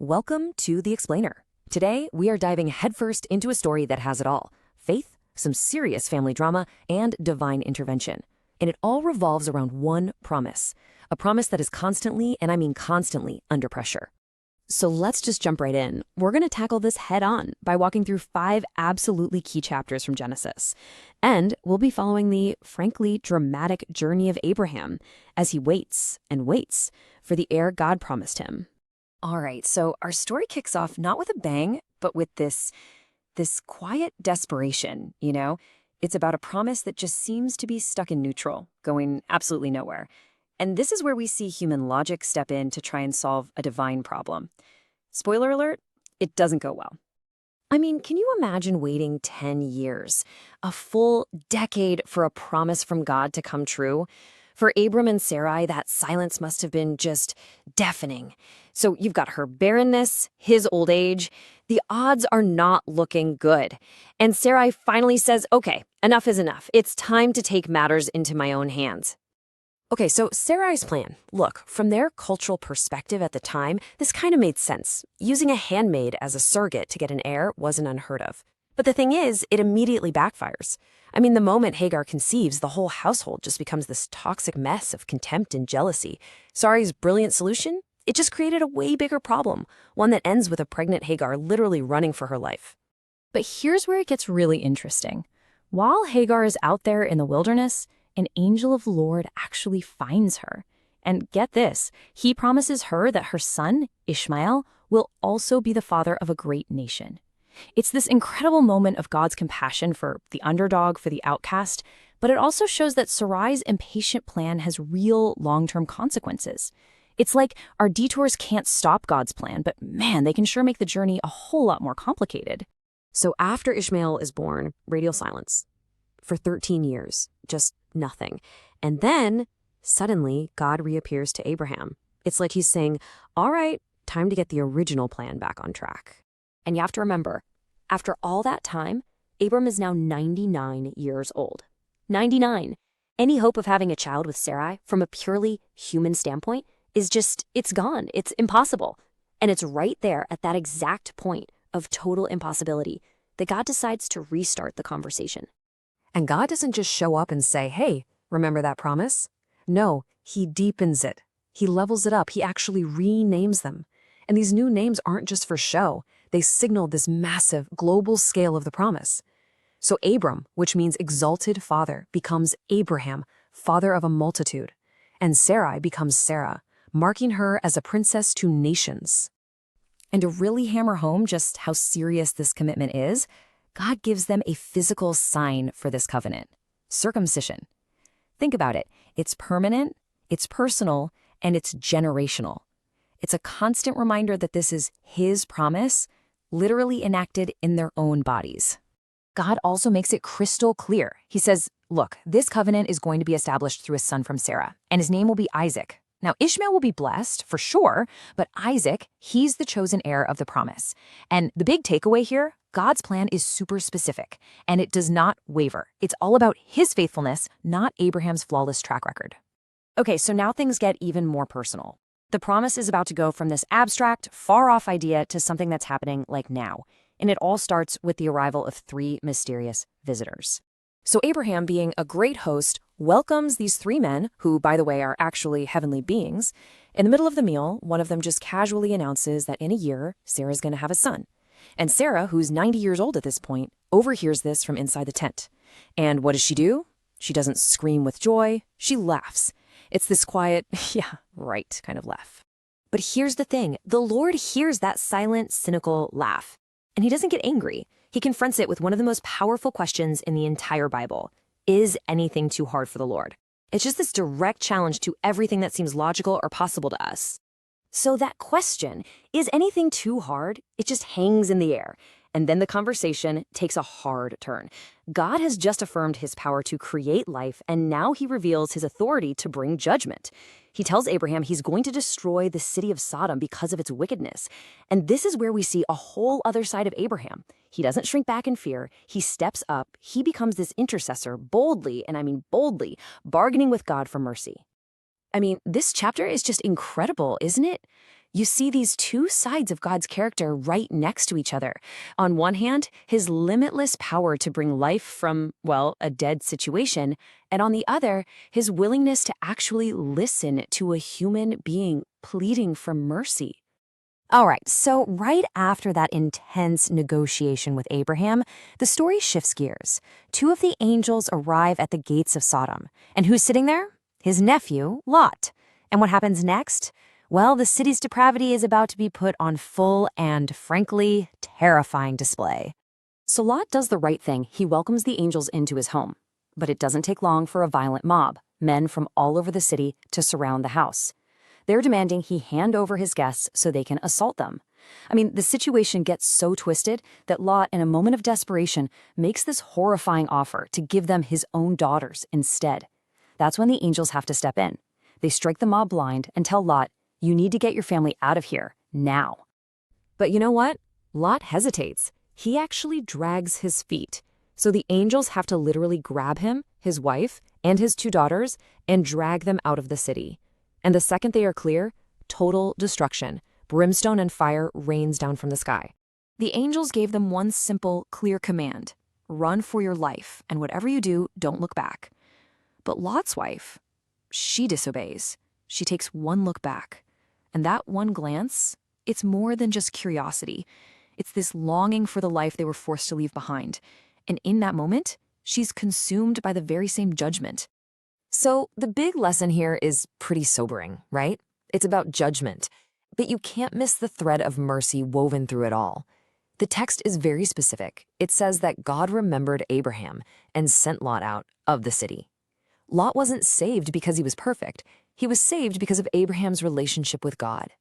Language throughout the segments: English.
Welcome to The Explainer. Today, we are diving headfirst into a story that has it all: faith, some serious family drama, and divine intervention. And it all revolves around one promise, a promise that is constantly, and I mean constantly, under pressure. So let's just jump right in. We're going to tackle this head on by walking through 5 absolutely key chapters from Genesis. And we'll be following the, frankly, dramatic journey of Abraham as he waits and waits for the heir God promised him. All right, so our story kicks off not with a bang, but with this quiet desperation, It's about a promise that just seems to be stuck in neutral, going absolutely nowhere. And this is where we see human logic step in to try and solve a divine problem. Spoiler alert, it doesn't go well. I mean, can you imagine waiting 10 years, a full decade for a promise from God to come true? For Abram and Sarai, that silence must have been just deafening. So you've got her barrenness, his old age. The odds are not looking good. And Sarai finally says, okay, enough is enough. It's time to take matters into my own hands. Okay, so Sarai's plan. Look, from their cultural perspective at the time, this kind of made sense. Using a handmaid as a surrogate to get an heir wasn't unheard of. But the thing is, it immediately backfires. I mean, the moment Hagar conceives, the whole household just becomes this toxic mess of contempt and jealousy. Sarai's brilliant solution? It just created a way bigger problem, one that ends with a pregnant Hagar literally running for her life. But here's where it gets really interesting. While Hagar is out there in the wilderness, an angel of the Lord actually finds her. And get this, he promises her that her son, Ishmael, will also be the father of a great nation. It's this incredible moment of God's compassion for the underdog, for the outcast, but it also shows that Sarai's impatient plan has real long-term consequences. It's like our detours can't stop God's plan, but man, they can sure make the journey a whole lot more complicated. So after Ishmael is born, radio silence. For 13 years, just nothing. And then, suddenly, God reappears to Abraham. It's like he's saying, all right, time to get the original plan back on track. And you have to remember, after all that time, Abram is now 99 years old. 99. Any hope of having a child with Sarai, from a purely human standpoint, is just, it's gone. It's impossible. And it's right there at that exact point of total impossibility that God decides to restart the conversation. And God doesn't just show up and say, hey, remember that promise? No, he deepens it. He levels it up. He actually renames them. And these new names aren't just for show. They signal this massive global scale of the promise. So Abram, which means exalted father, becomes Abraham, father of a multitude. And Sarai becomes Sarah, marking her as a princess to nations. And to really hammer home just how serious this commitment is, God gives them a physical sign for this covenant: circumcision. Think about it. It's permanent, it's personal, and it's generational. It's a constant reminder that this is his promise, literally enacted in their own bodies. God also makes it crystal clear. He says, look, this covenant is going to be established through a son from Sarah, and his name will be Isaac. Now, Ishmael will be blessed, for sure, but Isaac, he's the chosen heir of the promise. And the big takeaway here, God's plan is super specific, and it does not waver. It's all about his faithfulness, not Abraham's flawless track record. Okay, so now things get even more personal. The promise is about to go from this abstract, far-off idea to something that's happening like now. And it all starts with the arrival of 3 mysterious visitors. So Abraham, being a great host, welcomes these 3 men, who, by the way, are actually heavenly beings. In the middle of the meal, one of them just casually announces that in a year, Sarah's going to have a son. And Sarah, who's 90 years old at this point, overhears this from inside the tent. And what does she do? She doesn't scream with joy. She laughs. It's this quiet, yeah, right kind of laugh. But here's the thing. The Lord hears that silent, cynical laugh. And he doesn't get angry. He confronts it with one of the most powerful questions in the entire Bible. Is anything too hard for the Lord? It's just this direct challenge to everything that seems logical or possible to us. So that question, is anything too hard? It just hangs in the air. And then the conversation takes a hard turn. God has just affirmed his power to create life, and now he reveals his authority to bring judgment. He tells Abraham he's going to destroy the city of Sodom because of its wickedness. And this is where we see a whole other side of Abraham. He doesn't shrink back in fear. He steps up. He becomes this intercessor, boldly, and I mean boldly, bargaining with God for mercy. I mean, this chapter is just incredible, isn't it? You see these two sides of God's character right next to each other. On one hand, his limitless power to bring life from, well, a dead situation, and on the other, his willingness to actually listen to a human being pleading for mercy. All right, so right after that intense negotiation with Abraham, the story shifts gears. Two of the angels arrive at the gates of Sodom. And who's sitting there? His nephew, Lot. And what happens next? Well, the city's depravity is about to be put on full and, frankly, terrifying display. So Lot does the right thing. He welcomes the angels into his home. But it doesn't take long for a violent mob, men from all over the city, to surround the house. They're demanding he hand over his guests so they can assault them. I mean, the situation gets so twisted that Lot, in a moment of desperation, makes this horrifying offer to give them his own daughters instead. That's when the angels have to step in. They strike the mob blind and tell Lot, "You need to get your family out of here, now." But you know what? Lot hesitates. He actually drags his feet. So the angels have to literally grab him, his wife, and his two daughters and drag them out of the city. And the second they are clear, total destruction. Brimstone and fire rains down from the sky. The angels gave them one simple, clear command: run for your life, and whatever you do, don't look back. But Lot's wife, she disobeys. She takes one look back. And that one glance, it's more than just curiosity. It's this longing for the life they were forced to leave behind. And in that moment, she's consumed by the very same judgment. So the big lesson here is pretty sobering, right? It's about judgment. But you can't miss the thread of mercy woven through it all. The text is very specific. It says that God remembered Abraham and sent Lot out of the city. Lot wasn't saved because he was perfect. He was saved because of Abraham's relationship with God.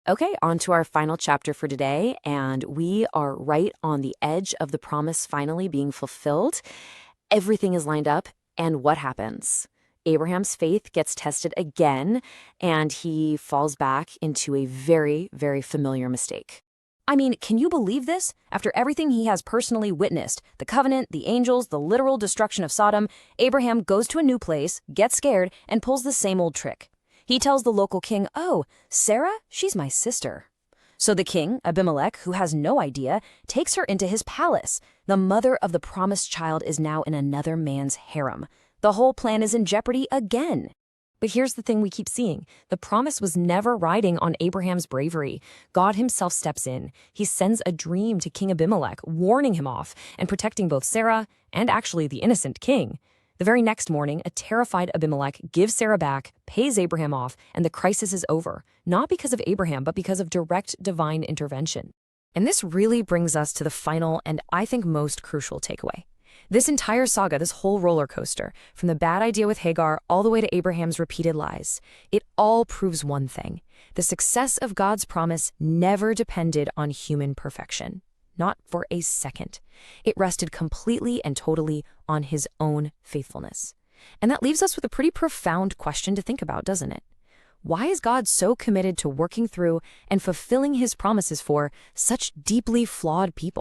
Okay, on to our final chapter for today, and we are right on the edge of the promise finally being fulfilled. Everything is lined up, and what happens? Abraham's faith gets tested again, and he falls back into a very, very familiar mistake. I mean, can you believe this? After everything he has personally witnessed, the covenant, the angels, the literal destruction of Sodom, Abraham goes to a new place, gets scared, and pulls the same old trick. He tells the local king, "Oh, Sarah, she's my sister." So the king, Abimelech, who has no idea, takes her into his palace. The mother of the promised child is now in another man's harem. The whole plan is in jeopardy again. But here's the thing we keep seeing. The promise was never riding on Abraham's bravery. God himself steps in. He sends a dream to King Abimelech, warning him off and protecting both Sarah and actually the innocent king. The very next morning, a terrified Abimelech gives Sarah back, pays Abraham off, and the crisis is over, not because of Abraham, but because of direct divine intervention. And this really brings us to the final and I think most crucial takeaway. This entire saga, this whole roller coaster, from the bad idea with Hagar all the way to Abraham's repeated lies, it all proves one thing. The success of God's promise never depended on human perfection. Not for a second. It rested completely and totally on his own faithfulness. And that leaves us with a pretty profound question to think about, doesn't it? Why is God so committed to working through and fulfilling his promises for such deeply flawed people?